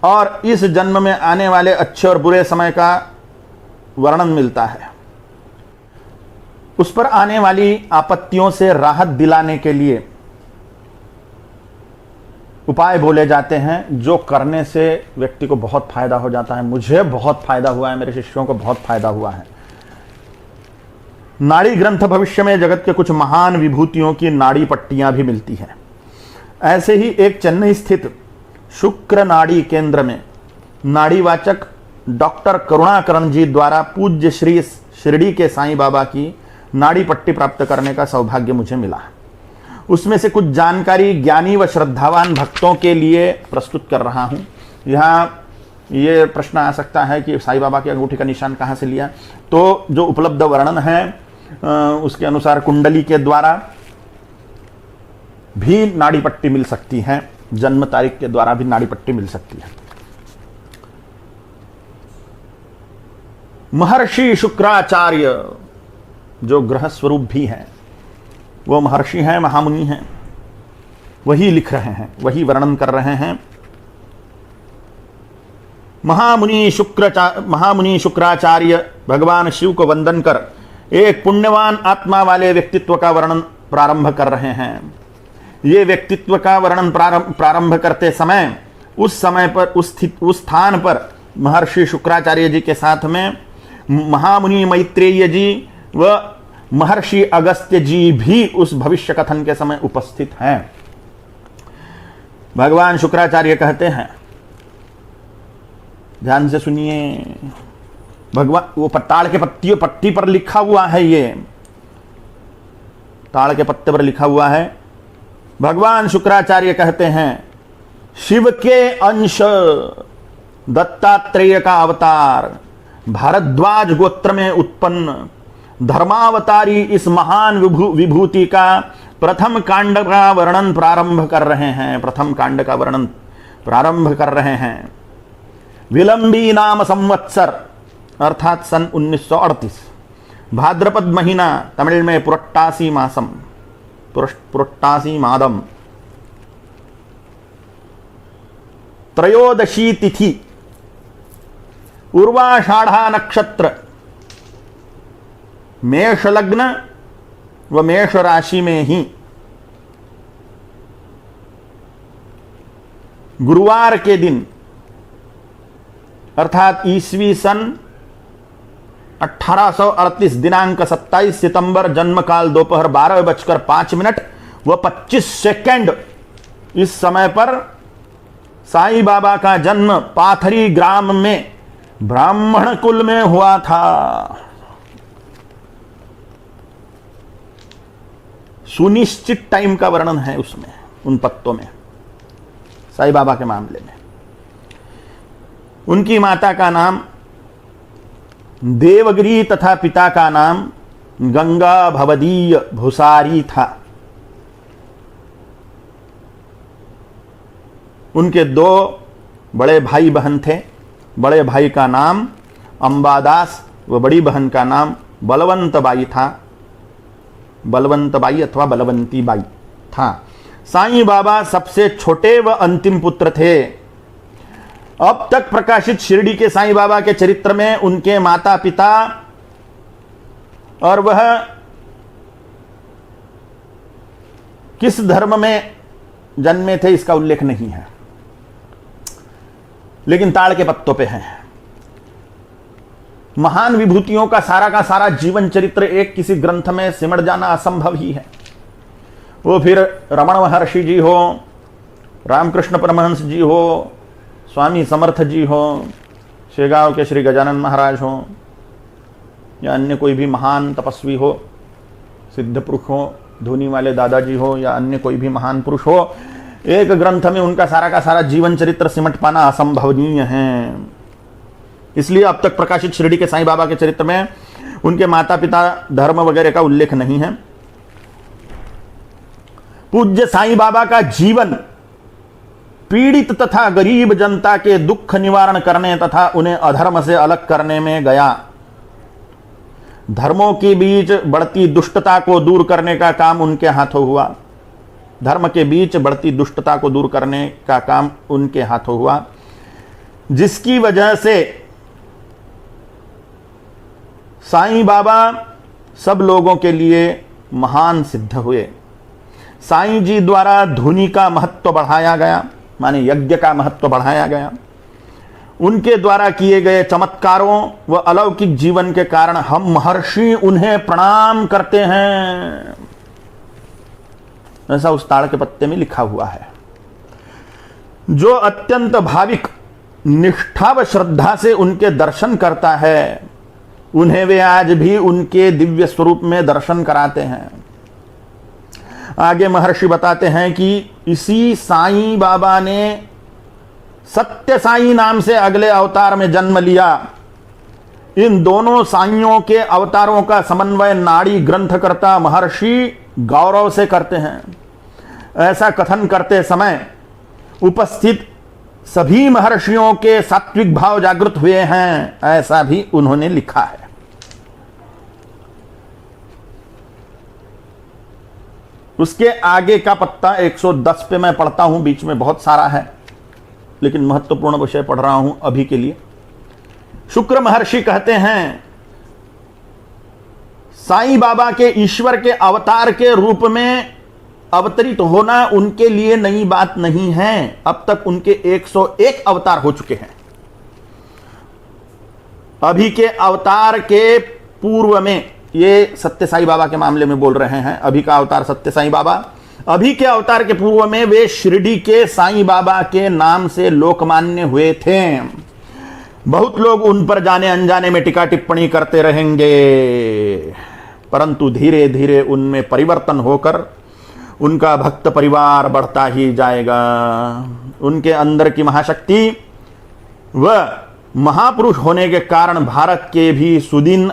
और इस जन्म में आने वाले अच्छे और बुरे समय का वर्णन मिलता है। उस पर आने वाली आपत्तियों से राहत दिलाने के लिए उपाय बोले जाते हैं, जो करने से व्यक्ति को बहुत फायदा हो जाता है। मुझे बहुत फायदा हुआ है, मेरे शिष्यों को बहुत फायदा हुआ है। नाड़ी ग्रंथ भविष्य में जगत के कुछ महान विभूतियों की नाड़ी पट्टियां भी मिलती हैं। ऐसे ही एक चेन्नई स्थित शुक्र नाड़ी केंद्र में नाड़ीवाचक डॉक्टर करुणाकरण जी द्वारा पूज्य श्री शिरडी के साईं बाबा की नाड़ी पट्टी प्राप्त करने का सौभाग्य मुझे मिला। उसमें से कुछ जानकारी ज्ञानी व श्रद्धावान भक्तों के लिए प्रस्तुत कर रहा हूं। यहाँ ये प्रश्न आ सकता है कि साईं बाबा की अंगूठी का निशान कहाँ से लिया। तो जो उपलब्ध वर्णन है उसके अनुसार कुंडली के द्वारा भी नाड़ी पट्टी मिल सकती है, जन्म तारीख के द्वारा भी नाड़ी पट्टी मिल सकती है। महर्षि शुक्राचार्य जो ग्रह स्वरूप भी हैं, वो महर्षि हैं, महामुनि हैं, वही लिख रहे हैं, वही वर्णन कर रहे हैं। महामुनि शुक्राचार्य भगवान शिव को वंदन कर एक पुण्यवान आत्मा वाले व्यक्तित्व का वर्णन प्रारंभ कर रहे हैं। ये व्यक्तित्व का वर्णन प्रारंभ करते समय उस स्थान पर महर्षि शुक्राचार्य जी के साथ में महामुनि मैत्रेय जी व महर्षि अगस्त्य जी भी उस भविष्य कथन के समय उपस्थित हैं। भगवान शुक्राचार्य कहते हैं, ध्यान से सुनिए, भगवान वो ताड़ के पट्टी पर लिखा हुआ है, ये ताड़ के पत्ते पर लिखा हुआ है। भगवान शुक्राचार्य कहते हैं, शिव के अंश दत्तात्रेय का अवतार, भारद्वाज गोत्र में उत्पन्न धर्मावतारी इस महान विभूति का प्रथम कांड का वर्णन प्रारंभ कर रहे हैं। प्रथम कांड का वर्णन प्रारंभ कर रहे हैं। विलंबी नाम संवत्सर अर्थात सन 1938, भाद्रपद महीना, तमिल में पुरट्टासी मासम, पुरट्टासी मादम, त्रयोदशी तिथि, उर्वाषाढ़ा नक्षत्र, मेष लग्न व मेष राशि में ही गुरुवार के दिन अर्थात ईस्वी सन 1838 दिनांक 27 सितंबर जन्म काल दोपहर 12:05 व 25 सेकंड, इस समय पर साईं बाबा का जन्म पाथरी ग्राम में ब्राह्मण कुल में हुआ था। सुनिश्चित टाइम का वर्णन है उसमें, उन पत्तों में, साईं बाबा के मामले में। उनकी माता का नाम देवगिरी तथा पिता का नाम गंगा भवदीय भुसारी था। उनके 2 बड़े भाई बहन थे। बड़े भाई का नाम अंबादास व बड़ी बहन का नाम बलवंत बाई था। बलवंत बाई अथवा बलवंती बाई था। साईं बाबा सबसे छोटे व अंतिम पुत्र थे। अब तक प्रकाशित शिरडी के साईं बाबा के चरित्र में उनके माता पिता और वह किस धर्म में जन्मे थे इसका उल्लेख नहीं है, लेकिन ताड़ के पत्तों पे है। महान विभूतियों का सारा जीवन चरित्र एक किसी ग्रंथ में सिमट जाना असंभव ही है। वो फिर रमण महर्षि जी हो, रामकृष्ण परमहंस जी हो, स्वामी समर्थ जी हो, शेगांव के श्री गजानन महाराज हो, या अन्य कोई भी महान तपस्वी हो, सिद्ध पुरुष हो, धोनी वाले दादाजी हो, या अन्य कोई भी महान पुरुष हो, एक ग्रंथ में उनका सारा जीवन चरित्र सिमट पाना असंभवनीय है। इसलिए अब तक प्रकाशित शिरडी के साईं बाबा के चरित्र में उनके माता पिता, धर्म वगैरह का उल्लेख नहीं है। पूज्य साईं बाबा का जीवन पीड़ित तथा गरीब जनता के दुख निवारण करने तथा उन्हें अधर्म से अलग करने में गया। धर्मों के बीच बढ़ती दुष्टता को दूर करने का काम उनके हाथों हुआ। धर्म के बीच बढ़ती दुष्टता को दूर करने का काम उनके हाथों हुआ। जिसकी वजह से साईं बाबा सब लोगों के लिए महान सिद्ध हुए। साईं जी द्वारा धुनी का महत्व बढ़ाया गया, माने यज्ञ का महत्व बढ़ाया गया। उनके द्वारा किए गए चमत्कारों व अलौकिक जीवन के कारण हम महर्षि उन्हें प्रणाम करते हैं, ऐसा उस ताड़ के पत्ते में लिखा हुआ है। जो अत्यंत भाविक निष्ठा व श्रद्धा से उनके दर्शन करता है, उन्हें वे आज भी उनके दिव्य स्वरूप में दर्शन कराते हैं। आगे महर्षि बताते हैं कि इसी साईं बाबा ने सत्य साईं नाम से अगले अवतार में जन्म लिया। इन दोनों साईयों के अवतारों का समन्वय नाड़ी ग्रंथकर्ता महर्षि गौरव से करते हैं। ऐसा कथन करते समय उपस्थित सभी महर्षियों के सात्विक भाव जागृत हुए हैं, ऐसा भी उन्होंने लिखा है। उसके आगे का पत्ता 110 पे मैं पढ़ता हूं, बीच में बहुत सारा है लेकिन महत्वपूर्ण विषय पढ़ रहा हूं अभी के लिए। शुक्र महर्षि कहते हैं, साईं बाबा के ईश्वर के अवतार के रूप में अवतरित होना उनके लिए नई बात नहीं है। अब तक उनके 101 अवतार हो चुके हैं। अभी के अवतार के पूर्व में, ये सत्य साईं बाबा के मामले में बोल रहे हैं, अभी का अवतार सत्य साईं बाबा, अभी के अवतार के पूर्व में वे शिरडी के साईं बाबा के नाम से लोकमान्य हुए थे। बहुत लोग उन पर जाने अनजाने में टीका टिप्पणी करते रहेंगे, परंतु धीरे धीरे उनमें परिवर्तन होकर उनका भक्त परिवार बढ़ता ही जाएगा। उनके अंदर की महाशक्ति व महापुरुष होने के कारण भारत के भी सुदिन